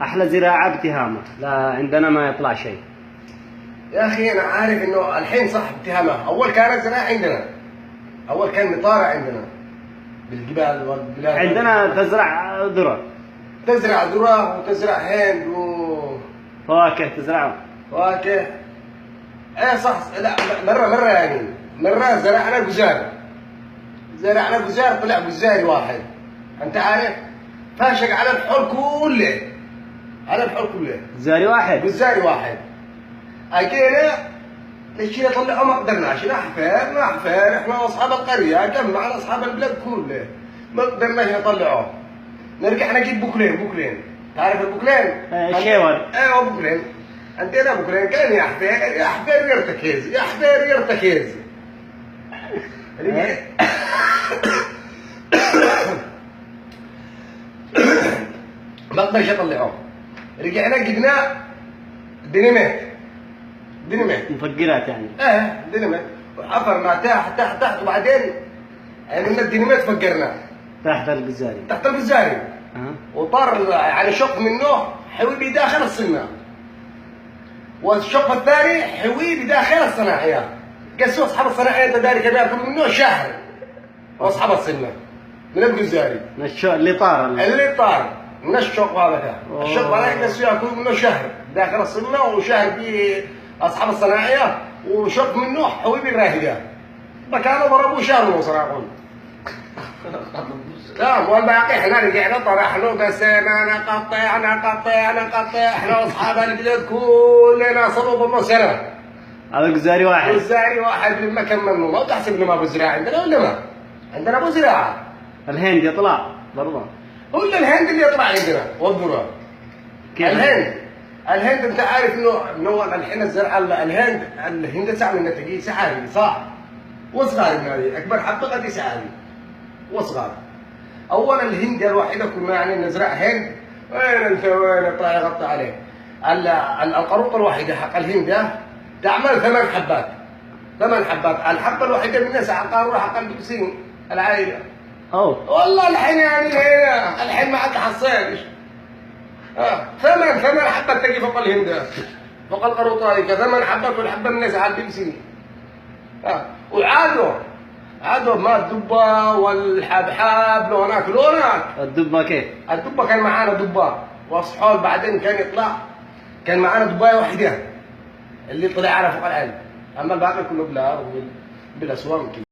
احلى زراعه بتهامه، لا عندنا ما يطلع شيء. يا اخي انا عارف انه الحين صح بتهامه، اول كانت زراعه عندنا، اول كان مطارع عندنا بالجبال والبلاد. عندنا تزرع ذره. تزرع ذره وتزرع هند فواكه تزرع. فواكه. ايه صح. لا مره يعني مره زرعنا جزار. زرعنا جزار طلع جزاري واحد. انت عارف؟ فاشق على الحول كله. على الحول كله. جزاري واحد. جزاري واحد. اجينا نشيل نطلعه ما قدرناش، نحفر احنا واصحاب القريه، جمعنا اصحاب البلاد كله ما قدرناش نطلعه. نرجع نجيب بوكلين. تعرف البوكلين؟ شيور. ايوه بوكلين. عندنا بوكلين كان يحفر يرتكز، يحفر يرتكز. ما قدرش يطلعوه. رجعنا جبنا ديناميت. مفجرات يعني. ديناميت وحفرنا تحت وبعدين عملنا الديناميت فجرناه تحت الجزاري. تحت الجزاري. وطار على شق منه حويبي داخل الصناعة، والشق الثاني حويبي داخل الصناعية. قسوا اصحاب الصناعية انت داري كبير كل منه شهر، واصحاب الصناعة من الجزاري اللي طار من الشق هذا. الشق هذا قسوا ياكل منه شهر داخل الصناعة، وشهر في اصحاب الصناعية، وشق منه حويبي الراهقة. فكانوا ضربوا شهر ونص راقون. لا والباقي احنا رجعنا طرحنا وقسينا نقطع احنا واصحاب البلاد كلنا صلوا ضمن سنه. هذا جزاري واحد. جزاري واحد لما كملنا. ما تحسب انه ما بزراعه عندنا ولا ما؟ عندنا ابو زراعه. الهند يطلع برضه. هو الهند اللي يطلع عندنا والذره. الهند انت عارف انه الحين الزرع الهند تسعى من النتيجه سعاري صح؟ وصغار من هذه اكبر حبه قد سعاري وصغار. اولا الهند الوحيده كنا يعني نزرع هند. وين انت وين اطلع يغطي عليه. القروطه الوحيده حق الهند ده تعمل 8 حبات. 8 حبات. الحبه الوحيده منها ساعه قاروره حق البكسين العائله. والله الحين يعني هنا الحين ما عاد حصلش. 8 حبات تجي فوق الهند فوق القروطه هذيك 8 حبات، والحبه منها ساعه البكسين. عادوا ما الدبة والحبحاب لو هناك الدبة كيف؟ الدبة كان معانا دبة وصحول، بعدين كان يطلع كان معانا دباية واحدة اللي طلع على فوق العلم، أما الباقي كله بالأسوام كده.